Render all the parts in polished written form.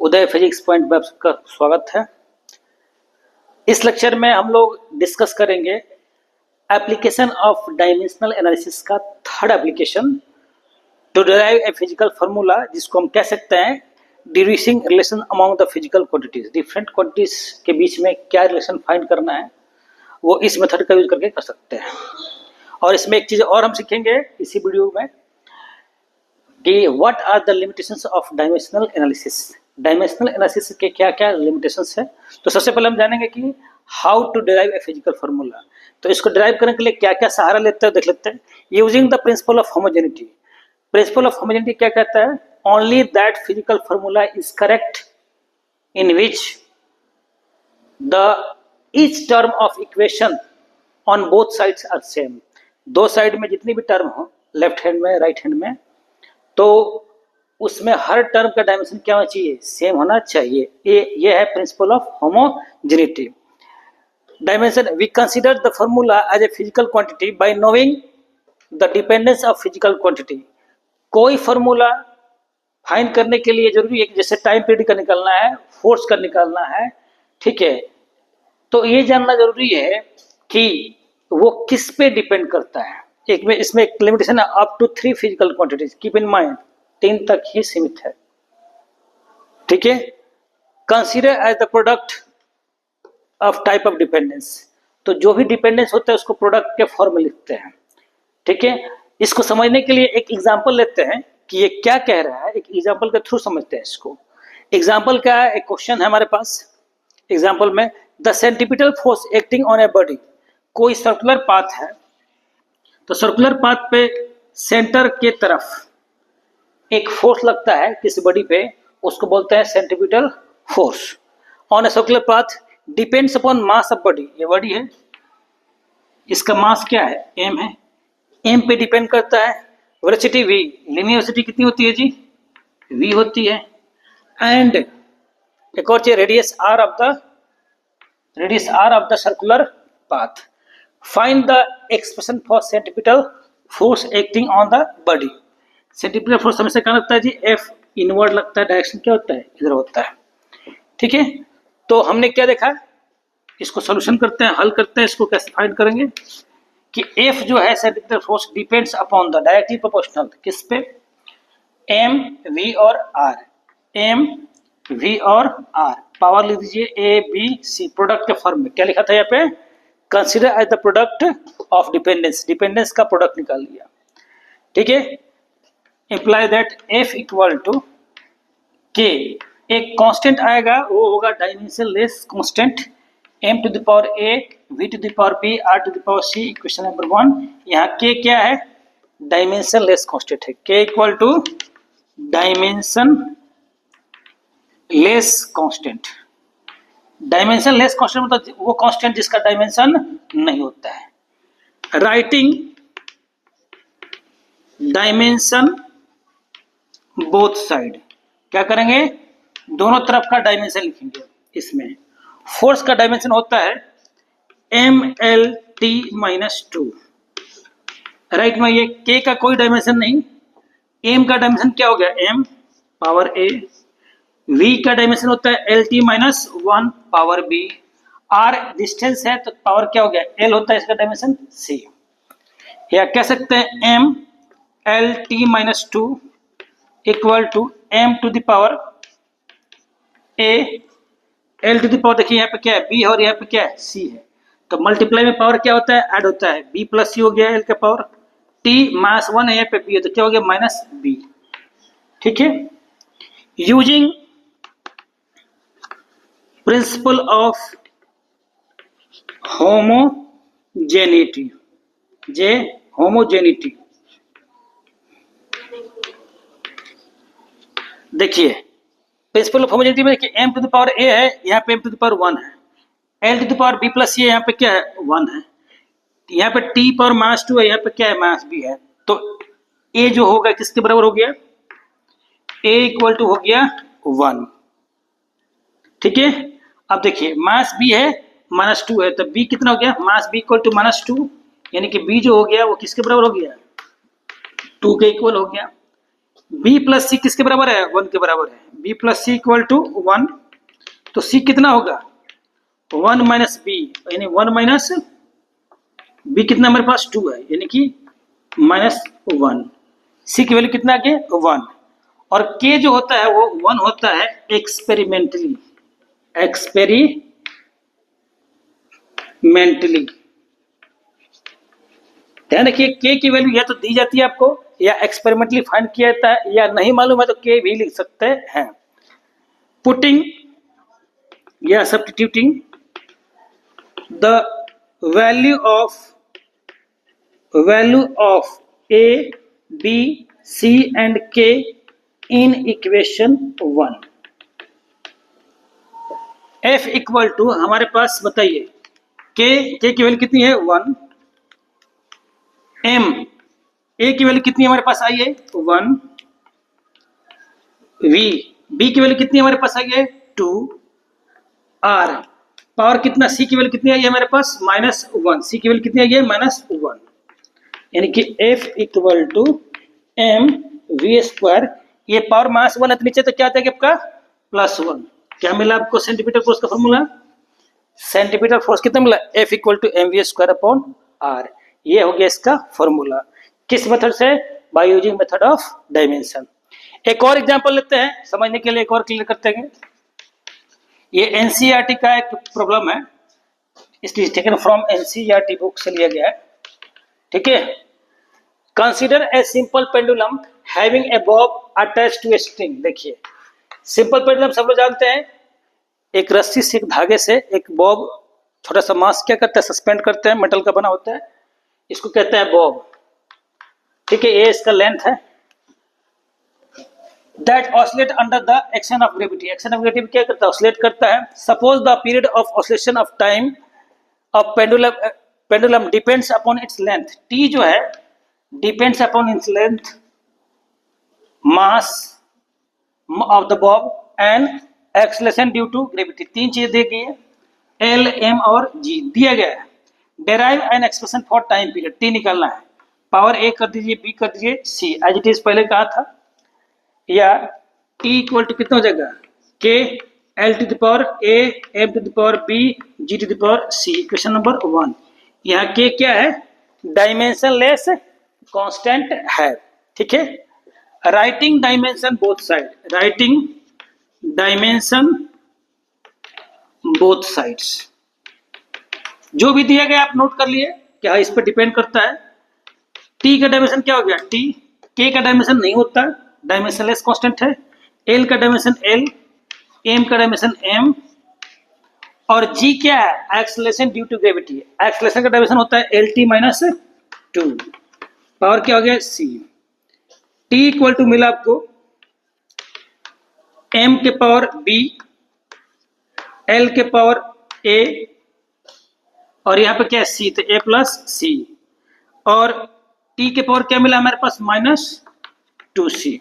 उदय physics point में आप सबका स्वागत है। इस लेक्चर में हम लोग डिस्कस करेंगे एप्लीकेशन ऑफ डायमेंशनल एनालिसिस का third application to derive a physical formula, जिसको हम कह सकते हैं deriving relation among the physical quantities. Different quantities के बीच में क्या रिलेशन फाइंड करना है वो इस मेथड का यूज करके कर सकते हैं। और इसमें एक चीज और हम सीखेंगे इसी वीडियो में कि what are the limitations of dimensional analysis. Dimensional analysis के क्या क्या लिमिटेशंस है। तो सबसे पहले हम जानेंगे कि how to derive a physical formula. तो इसको डिराइव करने के लिए क्या क्या सहारा लेते हैं देख लेते हैं। Using the principle of homogeneity. Principle of homogeneity क्या कहता है? Only that physical formula is correct in which the each term of equation on both sides are same. दो साइड में जितनी भी टर्म हो, लेफ्ट हैंड में राइट हैंड में, तो उसमें हर टर्म का डायमेंशन क्या होना चाहिए? सेम होना चाहिए। ये है principle of homogeneity. Dimension, we consider the formula as a physical quantity by knowing the dependence of physical quantity. कोई फार्मूला फाइंड करने के लिए जरूरी है कि जैसे टाइम पीरियड का निकालना है, फोर्स का निकालना है, ठीक है, तो ये जानना जरूरी है कि वो किस पे डिपेंड करता है। एक में इसमें एक लिमिटेशन है, up to 3 physical quantities. Keep in mind 3 तक ही सीमित है, ठीक है। Consider as the product of type of dependence. तो जो भी डिपेंडेंस होता है उसको प्रोडक्ट के फॉर्म में लिखते हैं, ठीक है। इसको समझने के लिए एक एग्जांपल लेते हैं कि ये क्या कह रहा है। एक एग्जांपल के थ्रू समझते हैं इसको। एग्जांपल क्या है? एक क्वेश्चन है हमारे पास। एग्जांपल में the centripetal force acting on a body. कोई सर्कुलर पाथ है, तो सर्कुलर पाथ पे सेंटर के तरफ एक फोर्स लगता है किसी बॉडी पे, उसको बोलते हैं centripetal force on a circular path depends upon mass of body. ये बॉडी है, इसका मास क्या है? m है। m पे डिपेंड करता है वेलोसिटी v। लिनियर वेलोसिटी कितनी होती है जी? v होती है। एंड एक और चीज, radius r of the circular path. Find the expression for centripetal force acting on the body. Centripetal force हमेशा क्या लगता है जी? F इनवर्ड लगता है। डायरेक्शन क्या होता है? इधर होता है, ठीक है। तो हमने क्या देखा, इसको सॉल्यूशन करते हैं, हल करते हैं। इसको कैसे फाइंड करेंगे कि F जो है centripetal force depends upon the directly proportional किस पे? M, V और R। M, V और R। पावर लिख दीजिए A, B, C। प्रोडक्ट के फॉर्म में क्या लिखा था यहाँ पे? Consider as the product of dependence. Dependence का प्रोडक्ट निकाल लिया, ठीक है। Imply that F equal to K। एक कांस्टेंट आएगा, वो होगा dimensionless constant. m to the power a, v to the power b, r to the power c। Equation number 1। यहाँ k क्या है? डायमेंशन लेस कांस्टेंट है। k equal to dimensionless constant. Dimensionless constant मतलब वो constant जिसका dimension नहीं होता है। राइटिंग डायमेंशन बोथ साइड, क्या करेंगे? दोनों तरफ का डायमेंशन लिखेंगे। इसमें फोर्स का डायमेंशन होता है MLT-2। राइट में ये K का कोई डायमेंशन नहीं। M का डायमेंशन क्या हो गया? M power A। V का डायमेंशन होता है LT-1 power B। R distance है तो पावर क्या हो गया? L होता है इसका डायमेंशन C। या कह सकते हैं MLT-2 equal to M to the power A, L to the power, देखिए यहाँ पे क्या है? B और यहाँ पे क्या है? C है। तो मल्टीप्लाई में पावर क्या होता है? ऐड होता है। B प्लस C हो गया L का पावर। T माइनस 1 है, यहाँ पे B है, तो क्या हो गया? माइनस B, ठीक है। Using principle of homogeneity, homogeneity. देखिए प्रिंसिपल ऑफ होमोजेनिटी में देखिए m to the power a है, यहाँ पे m टू द पावर 1 है। l to the power b plus c है, यहाँ पे क्या है? 1 है। यहाँ पे t पावर माइनस 2 है, यहाँ पे क्या है? माइनस b है। तो a जो होगा किसके बराबर हो गया? a इक्वल टू हो गया 1, ठीक है। अब देखिए माइनस b है, माइनस 2 है, तो b कितना हो गया? Minus b equal to minus 2, यानी कि b जो हो गया वो किसके बराबर हो गया? 2 के इक्वल हो गया। बी प्लस सी किसके बराबर है? 1 के बराबर है। B plus C equal to 1, तो सी कितना होगा? 1 माइनस बी, यानी 1 माइनस बी कितना हमारे पास 2 है, यानी कि -1। सी की वैल्यू कितना आ गया? 1। और के जो होता है वो 1 होता है एक्सपेरिमेंटली, ध्यान रखिए के की वैल्यू या तो दी जाती है आपको, या एक्सपेरिमेंटली फाइंड किया जाता है, या नहीं मालूम है तो के भी लिख सकते हैं। पुटिंग या substituting the value of A B C and K in equation 1। F equal to हमारे पास बताइए के की वैल्यू कितनी है? 1। एम ए की वैल्यू कितनी हमारे पास आई है? 1। वी बी की वैल्यू कितनी हमारे पास आई है? 2। आर पावर कितना? सी की वैल्यू कितनी आई है हमारे पास? -1। सी की वैल्यू कितनी आई है? -1। यानी कि F equal to M V square, ये पावर -1 है तो नीचे तो क्या आता है आपका? +1। क्या मिला आपको? सेंटीमीटर फोर्स का फॉर्मूला। सेंटीमीटर फोर्स कितना मिला? F equal to M V square upon R. ये हो गया इसका फॉर्मूला। किस मेथड से? By using method of dimension. एक और एग्जांपल लेते हैं समझने के लिए, एक और क्लियर करते हैं। ये एनसीईआरटी का एक प्रॉब्लम है, इसकी टेकन फ्रॉम एनसीईआरटी बुक से लिया गया है। ठीक है। Consider a simple pendulum having a bob attached to a string. देखिए सिंपल पेंडुलम सब लोग जानते हैं, एक रस्सी से, एक धागे से एक बॉब, छोटा सा मास क्या करता है? सस्पेंड करते हैं, मेटल का बना होता है, इसको कहते हैं बॉब। ठीक है, ये इसका लेंथ है। That oscillate under the action of gravity. Action of gravity क्या करता है? ऑसिलेट करता है। Suppose the period of oscillation of time of pendulum depends upon its length. T जो है depends upon its length, mass of the bob and acceleration due to gravity. तीन चीजें दी गई है, एल एम और जी दिया गया है। Derive an expression for time period. T निकालना है, पावर ए कर दीजिए, बी कर दीजिए, सी एज इट इज पहले कहा था। या टी इक्वल टू कितना हो जाएगा? K L to the power A M to the power B G to the power C. Equation number 1। यहाँ के क्या है? डायमेंशन लेस कांस्टेंट है। ठीक है। Writing dimension both side, writing dimension both sides. जो भी दिया गया आप नोट कर लिए, क्या इस पर डिपेंड करता है। टी का डायमेंशन क्या हो गया? टी। के का डायमेंशन नहीं होता, डायमेंशन लेस कांस्टेंट है। एल का डायमेंशन एल, एम का डायमेंशन एम, और जी क्या है? Acceleration due to gravity. Acceleration का डायमेंशन होता है एल टी -2। पावर क्या हो गया? सी। टी इक्वल टू मिला आपको एम के पावर बी, एल के पावर ए, और यहाँ पे क्या है? सी, तो ए प्लस सी। और टी के पावर क्या मिला हमारे पास? -2c।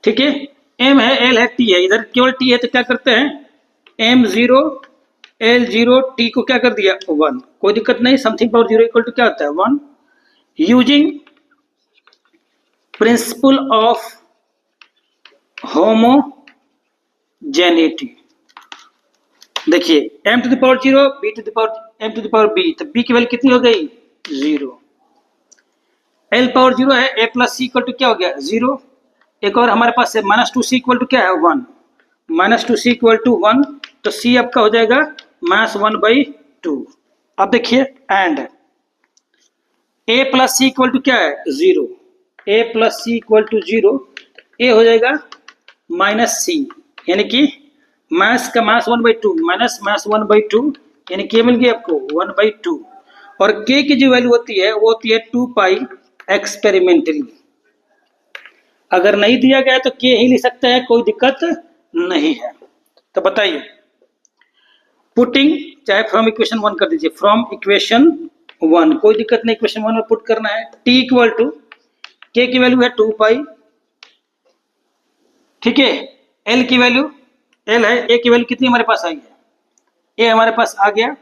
ठीक है। एम है, एल है, टी है, इधर केवल टी है तो क्या करते हैं? एम 0 एल 0, टी को क्या कर दिया? 1। कोई दिक्कत नहीं, समथिंग पावर 0 इक्वल टू क्या होता है? 1। Using principle of homogeneity. देखिए m to the power 0 b to the power m to the power b, तो b की वैल्यू कितनी हो गई? 0। l पावर 0 है, a plus C equal to क्या हो गया? 0। एक और हमारे पास है -2c इक्वल टू क्या है? 1। -2c इक्वल टू 1, तो c आपका हो जाएगा -1/2। अब देखिए and a plus C equal to क्या है? 0। a plus C equal to 0, a हो जाएगा -c, यानी कि मास का -1/2 माइनस -1/2, यानी के मिल गया आपको 1/2। और के की जो वैल्यू होती है वो होती है 2 पाई एक्सपेरिमेंटली। अगर नहीं दिया गया तो के ही लिख सकते हैं, कोई दिक्कत नहीं है। तो बताइए, पुटिंग, चाहे फ्रॉम इक्वेशन 1 कर दीजिए, फ्रॉम इक्वेशन 1, कोई दिक्कत नहीं, इक्वेशन 1 में पुट करना है। टी इक्वल टू के की वैल्यू है 2 पाई। ठीक है। एल की वैल्यू एल है, ए की वैल्यू कितनी हमारे पास आई है? ए हमारे पास आ गया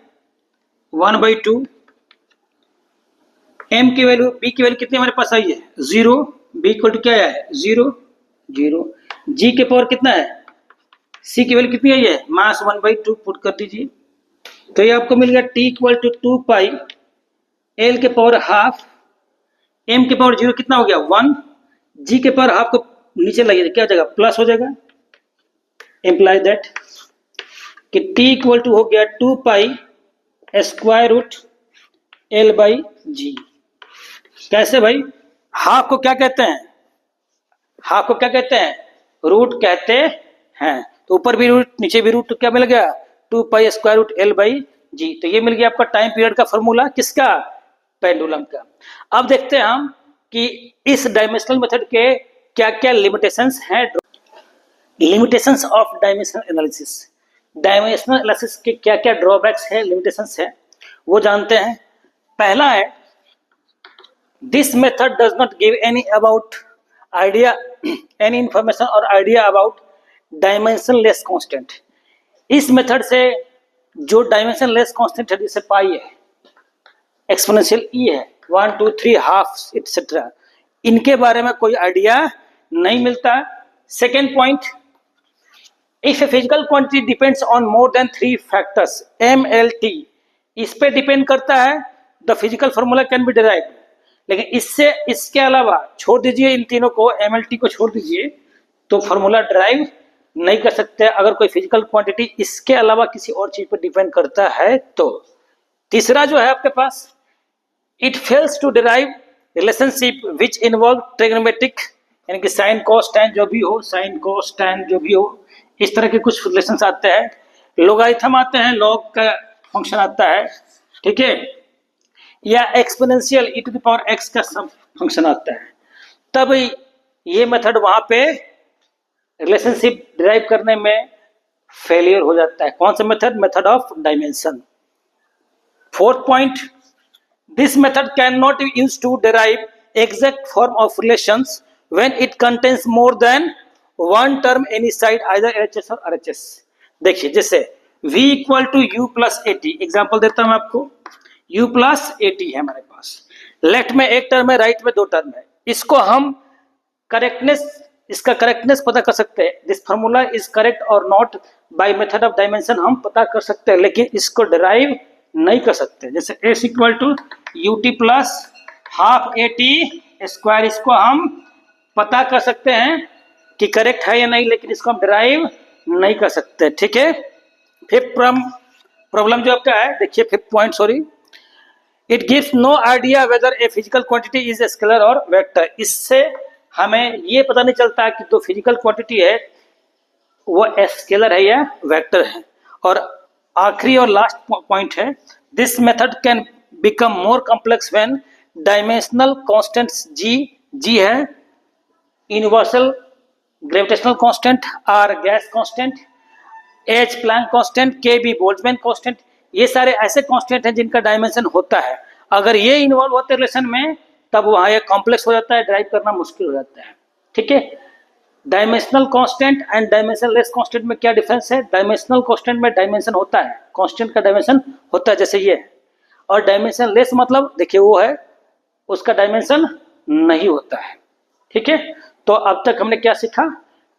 1/2। एम की वैल्यू, बी की वैल्यू कितनी हमारे पास आई है? 0। बी इक्वल टू क्या है 0 0, जी के पावर कितना है, सी की वैल्यू कितनी है ये मास 1/2 पुट कर दीजिए, तो ये आपको मिल गया T equal to 2 pi L के पावर हाफ एम के पावर 0 कितना हो गया 1, जी के पावर हाफ को नीचे लाइए क्या हो जाएगा प्लस हो जाएगा, इम्प्लाई दैट कि टी इक्वल टू हो गया 2 pi square root L by G. कैसे भाई, हाफ को क्या कहते हैं, हाफ को क्या कहते हैं रूट कहते हैं, तो ऊपर भी रूट नीचे भी रूट, तो क्या मिल गया 2 pi square root L by G. तो ये मिल गया आपका टाइम पीरियड का फॉर्मूला किसका, पेंडुलम का। अब देखते हैं हम कि इस डायमेंशनल मेथड के क्या क्या लिमिटेशंस हैं, limitations of dimensional analysis, dimensional analysis के क्या क्या ड्रॉबैक्स है, लिमिटेशंस है, वो जानते हैं। पहला है this method does not give any about idea any information और idea about dimensionless constant. इस मेथड से जो डायमेंशन लेस कांस्टेंट है जैसे पाई है, एक्सपोनेंशियल ई है, 1 2 3 हाफ एटसेट्रा, इनके बारे में कोई आइडिया नहीं मिलता। Second point, if A physical quantity depends on more than 3 factors MLT, इस पे डिपेंड करता है the physical formula can be derived, लेकिन इससे इसके अलावा छोड़ दीजिए इन तीनों को, MLT को छोड़ दीजिए तो फॉर्मूला डिराइव नहीं कर सकते अगर कोई फिजिकल क्वांटिटी इसके अलावा किसी और चीज पर डिपेंड करता है तो। तीसरा जो है आपके पास, it fails to derive relationship which involve trigonometric, यानी कि साइन कॉस टैन जो भी हो, साइन कॉस टैन जो भी हो, इस तरह के कुछ रिलेशंस आते हैं, लोगारिथम आते हैं, लॉग का फंक्शन आता है, ठीक है, या exponential e to the power x का फंक्शन आता है, तब ये मेथड वहां पे रिलेशनशिप डिराइव करने में फेलियर हो जाता है। कौन सा method, method of dimension. Fourth point, this method can not be used to derive exact form of relations when it contains more than one term any side either LHS और RHS। देखिए जैसे v equal to u plus AT, example देता हूं आपको, u plus AT है हमारे पास, left में एक टर्म है, राइट में 2 टर्म है, इसको हम करेक्टनेस, इसका करेक्टनेस पता कर सकते हैं, दिस फार्मूला इज करेक्ट और not by method of dimension हम पता कर सकते हैं, लेकिन इसको डिराइव नहीं कर सकते। जैसे s equal to UT plus half AT square, इसको हम पता कर सकते हैं कि करेक्ट है या नहीं, लेकिन इसको हम डिराइव नहीं कर सकते, ठीक है। फिफ्थ प्रॉब्लम जो आपका है, देखिए fifth point, sorry, it gives no idea whether a physical quantity is a scalar और वेक्टर। इससे हमें ये पता नहीं चलता कि जो फिजिकल क्वांटिटी है वो स्केलर है या वेक्टर है। और आखिरी और लास्ट पॉइंट है, this method can become more complex when dimensional constants G है, universal gravitational constant, R gas constant, H Planck constant, K भी बोल्ट्जमैन कांस्टेंट, ये सारे ऐसे कांस्टेंट हैं जिनका डायमेंशन होता है। अगर ये इन्वॉल्व होते हैं रिलेशन में तब वहां ये कॉम्प्लेक्स हो जाता है, ड्राइव करना मुश्किल हो जाता है, ठीक है। Dimensional constant and dimension less constant में क्या डिफरेंस है, डायमेंशनल कांस्टेंट में डायमेंशन होता है, कांस्टेंट का डायमेंशन होता है जैसे ये, और डायमेंशन लेस मतलब देखिए वो है उसका डायमेंशन नहीं होता है, ठीक है। तो अब तक हमने क्या सीखा,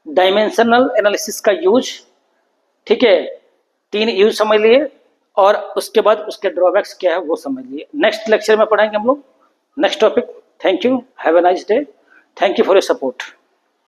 डायमेंशनल एनालिसिस का यूज, ठीक है, 3 यूज समझ लिए, और उसके बाद उसके ड्रॉबैक्स क्या है वो समझ लिए। नेक्स्ट लेक्चर में पढ़ाएंगे हम लोग next topic. Thank you, have a nice day, thank you for your support.